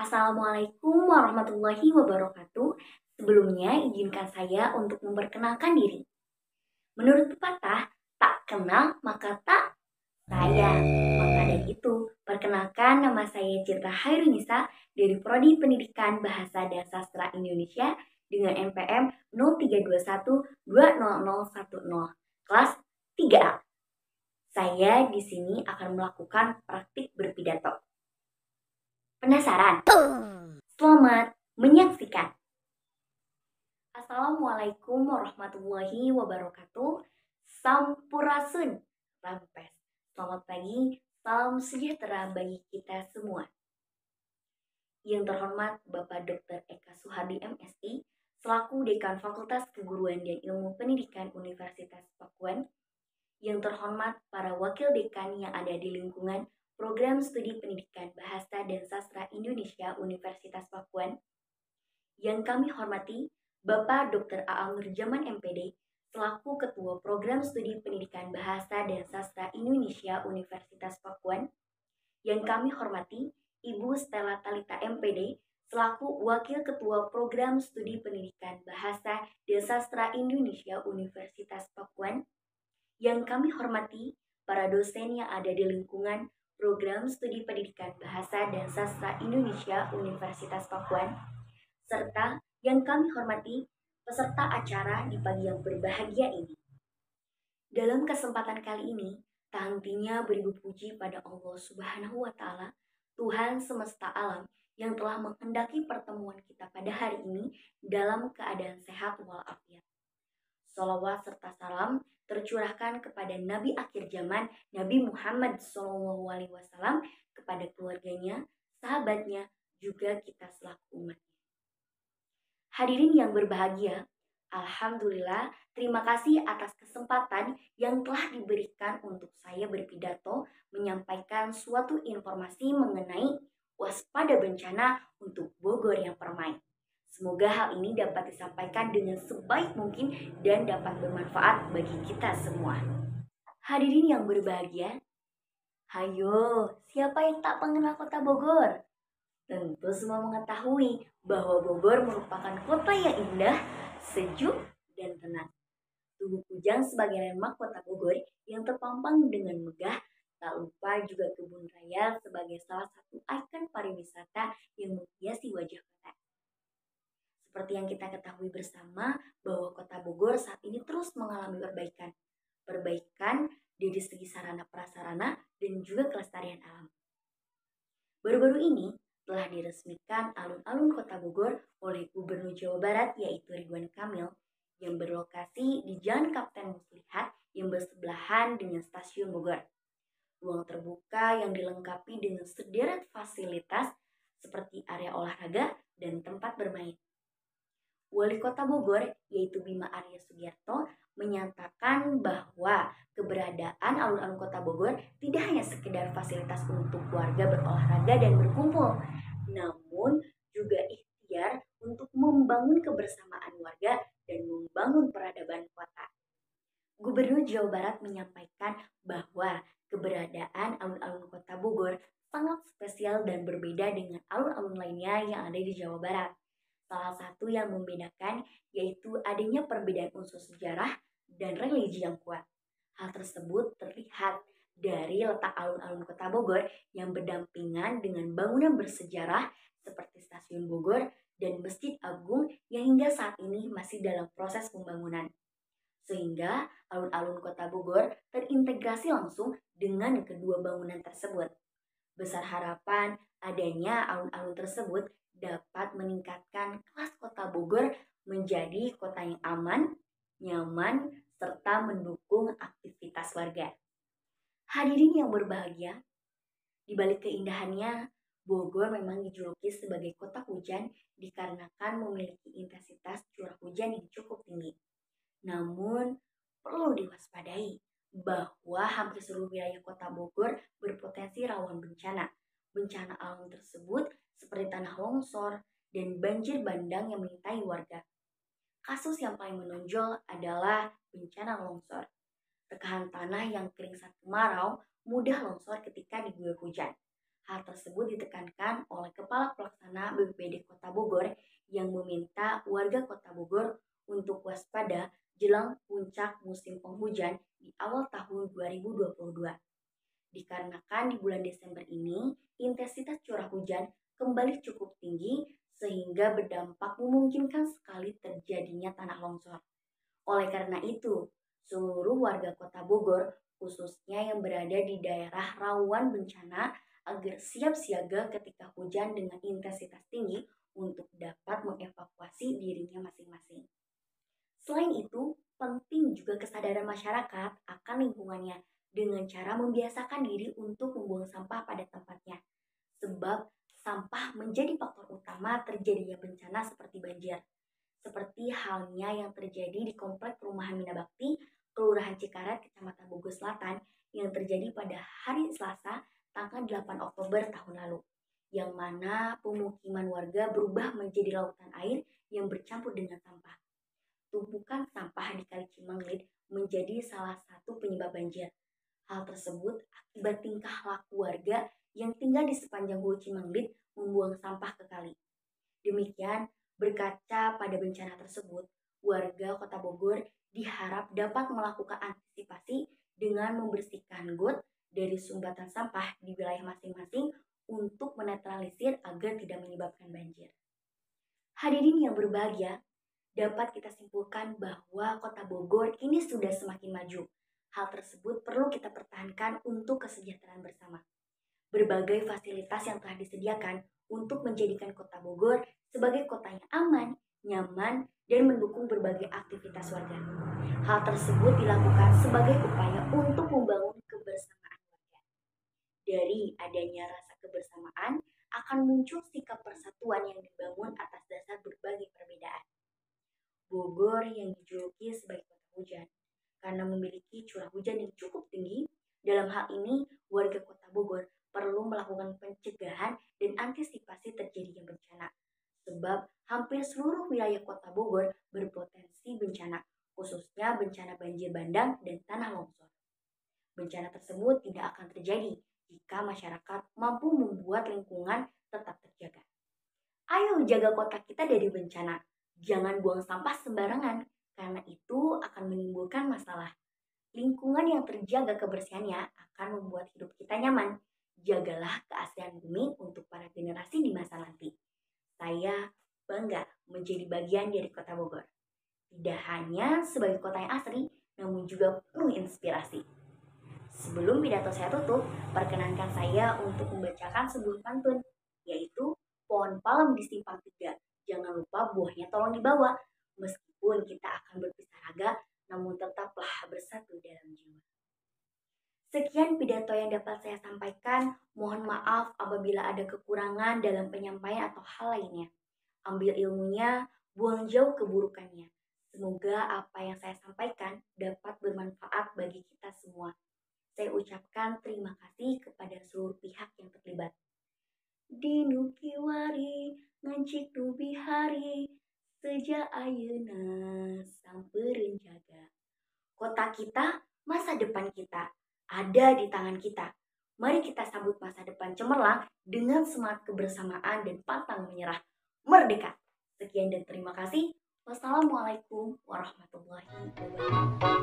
Assalamualaikum warahmatullahi wabarakatuh. Sebelumnya izinkan saya untuk memperkenalkan diri. Menurut pepatah, tak kenal maka tak sayang. Maka dari itu, perkenalkan nama saya Citra Hairunisa dari Prodi Pendidikan Bahasa dan Sastra Indonesia dengan NPM 0321200010 kelas 3A. Saya di sini akan melakukan praktik berpidato. Penasaran? Selamat menyaksikan. Assalamualaikum warahmatullahi wabarakatuh. Sampurasun, Rampes. Selamat pagi, salam sejahtera bagi kita semua. Yang terhormat Bapak Dr. Eka Suhardi MSI, selaku Dekan Fakultas Keguruan dan Ilmu Pendidikan Universitas Pakuan. Yang terhormat para wakil dekan yang ada di lingkungan Program Studi Pendidikan Bahasa dan Sastra Indonesia Universitas Pakuan. Yang kami hormati Bapak Dr. Aam Nurjaman MPD, selaku Ketua Program Studi Pendidikan Bahasa dan Sastra Indonesia Universitas Pakuan. Yang kami hormati Ibu Stella Talita MPD, selaku Wakil Ketua Program Studi Pendidikan Bahasa dan Sastra Indonesia Universitas Pakuan. Yang kami hormati para dosen yang ada di lingkungan Program Studi Pendidikan Bahasa dan Sastra Indonesia Universitas Pakuan, serta yang kami hormati peserta acara di pagi yang berbahagia ini. Dalam kesempatan kali ini, tak hentinya beribu puji pada Allah Subhanahu wa Ta'ala, Tuhan semesta alam, yang telah menghendaki pertemuan kita pada hari ini dalam keadaan sehat walafiat. Salawat serta salam tercurahkan kepada Nabi akhir zaman, Nabi Muhammad SAW, kepada keluarganya, sahabatnya, juga kita selaku umatnya. Hadirin yang berbahagia, alhamdulillah, terima kasih atas kesempatan yang telah diberikan untuk saya berpidato menyampaikan suatu informasi mengenai waspada bencana untuk Bogor yang permai. Semoga hal ini dapat disampaikan dengan sebaik mungkin dan dapat bermanfaat bagi kita semua. Hadirin yang berbahagia, hayo, siapa yang tak mengenal kota Bogor? Tentu semua mengetahui bahwa Bogor merupakan kota yang indah, sejuk, dan tenang. Tugu Kujang sebagai landmark kota Bogor yang terpampang dengan megah, tak lupa juga kebun raya sebagai salah satu ikon pariwisata yang menghiasi wajah kota. Seperti yang kita ketahui bersama bahwa kota Bogor saat ini terus mengalami perbaikan. Perbaikan dari segi sarana prasarana dan juga kelestarian alam. Baru-baru ini telah diresmikan alun-alun kota Bogor oleh Gubernur Jawa Barat yaitu Ridwan Kamil yang berlokasi di Jalan Kapten Muslihat yang bersebelahan dengan Stasiun Bogor. Ruang terbuka yang dilengkapi dengan sederet fasilitas seperti area olahraga dan tempat bermain. Wali Kota Bogor yaitu Bima Arya Sugiarto menyatakan bahwa keberadaan alun-alun Kota Bogor tidak hanya sekedar fasilitas untuk warga berolahraga dan berkumpul, namun juga ikhtiar untuk membangun kebersamaan warga dan membangun peradaban kota. Gubernur Jawa Barat menyampaikan bahwa keberadaan alun-alun Kota Bogor sangat spesial dan berbeda dengan alun-alun lainnya yang ada di Jawa Barat. Salah satu yang membedakan yaitu adanya perbedaan unsur sejarah dan religi yang kuat. Hal tersebut terlihat dari letak alun-alun Kota Bogor yang berdampingan dengan bangunan bersejarah seperti Stasiun Bogor dan Masjid Agung yang hingga saat ini masih dalam proses pembangunan. Sehingga alun-alun Kota Bogor terintegrasi langsung dengan kedua bangunan tersebut. Besar harapan adanya alun-alun tersebut dapat meningkatkan kelas Kota Bogor menjadi kota yang aman, nyaman, serta mendukung aktivitas warga. Hadirin yang berbahagia, di balik keindahannya, Bogor memang dijuluki sebagai kota hujan dikarenakan memiliki intensitas curah hujan yang cukup tinggi. Namun, perlu diwaspadai bahwa hampir seluruh wilayah kota Bogor berpotensi rawan bencana. Bencana alam tersebut seperti tanah longsor dan banjir bandang yang mengintai warga. Kasus yang paling menonjol adalah bencana longsor. Tekanan tanah yang kering saat kemarau mudah longsor ketika diguyur hujan. Hal tersebut ditekankan oleh Kepala Pelaksana BPBD Kota Bogor yang meminta warga Kota Bogor untuk waspada jelang puncak musim penghujan di awal tahun 2022. Dikarenakan di bulan Desember ini, intensitas curah hujan kembali cukup tinggi sehingga berdampak memungkinkan sekali terjadinya tanah longsor. Oleh karena itu, seluruh warga Kota Bogor, khususnya yang berada di daerah rawan bencana, agar siap siaga ketika hujan dengan intensitas tinggi untuk dapat mengevakuasi dirinya masing-masing. Selain itu, penting juga kesadaran masyarakat akan lingkungannya dengan cara membiasakan diri untuk membuang sampah pada tempatnya. Sebab sampah menjadi faktor utama terjadinya bencana seperti banjir. Seperti halnya yang terjadi di Komplek Perumahan Minabakti, Kelurahan Cikaret, Kecamatan Bogor Selatan yang terjadi pada hari Selasa, tanggal 8 Oktober tahun lalu, yang mana pemukiman warga berubah menjadi lautan air yang bercampur dengan sampah. Tumpukan sampah di Kali Cimanglit menjadi salah satu penyebab banjir. Hal tersebut akibat tingkah laku warga yang tinggal di sepanjang Hulu Cimanglit membuang sampah ke kali. Demikian, berkaca pada bencana tersebut, warga Kota Bogor diharap dapat melakukan antisipasi dengan membersihkan got dari sumbatan sampah di wilayah masing-masing untuk menetralisir agar tidak menyebabkan banjir. Hadirin yang berbahagia, dapat kita simpulkan bahwa Kota Bogor kini sudah semakin maju. Hal tersebut perlu kita pertahankan untuk kesejahteraan bersama. Berbagai fasilitas yang telah disediakan untuk menjadikan Kota Bogor sebagai kota yang aman, nyaman, dan mendukung berbagai aktivitas warga. Hal tersebut dilakukan sebagai upaya untuk membangun kebersamaan warga. Dari adanya rasa kebersamaan, akan muncul sikap persatuan yang dibangun atas dasar berbagai perbedaan. Bogor yang dijuluki sebagai kota hujan karena memiliki curah hujan yang cukup tinggi. Dalam hal ini, warga Kota Bogor perlu melakukan pencegahan dan antisipasi terjadinya bencana. Sebab hampir seluruh wilayah Kota Bogor berpotensi bencana, khususnya bencana banjir bandang dan tanah longsor. Bencana tersebut tidak akan terjadi jika masyarakat mampu membuat lingkungan tetap terjaga. Ayo jaga kota kita dari bencana. Jangan buang sampah sembarangan, karena itu akan menimbulkan masalah. Lingkungan yang terjaga kebersihannya akan membuat hidup kita nyaman. Jagalah keaslian bumi untuk para generasi di masa nanti. Saya bangga menjadi bagian dari Kota Bogor. Tidak hanya sebagai kota yang asri, namun juga penuh inspirasi. Sebelum pidato saya tutup, perkenankan saya untuk membacakan sebuah pantun, yaitu pohon palem di simpang 3. Jangan lupa buahnya tolong dibawa. Meskipun kita akan berpisah raga, namun tetaplah bersatu dalam jiwa. Sekian pidato yang dapat saya sampaikan. Mohon maaf apabila ada kekurangan dalam penyampaian atau hal lainnya. Ambil ilmunya, buang jauh keburukannya. Semoga apa yang saya sampaikan dapat bermanfaat bagi kita semua. Saya ucapkan terima kasih kepada seluruh pihak yang terlibat. Dinu kiwari ngancik nubi hari sejak ayeuna sampereun jaga. Kota kita, masa depan kita ada di tangan kita. Mari kita sambut masa depan cemerlang dengan semangat kebersamaan dan pantang menyerah. Merdeka. Sekian dan terima kasih. Wassalamualaikum warahmatullahi wabarakatuh.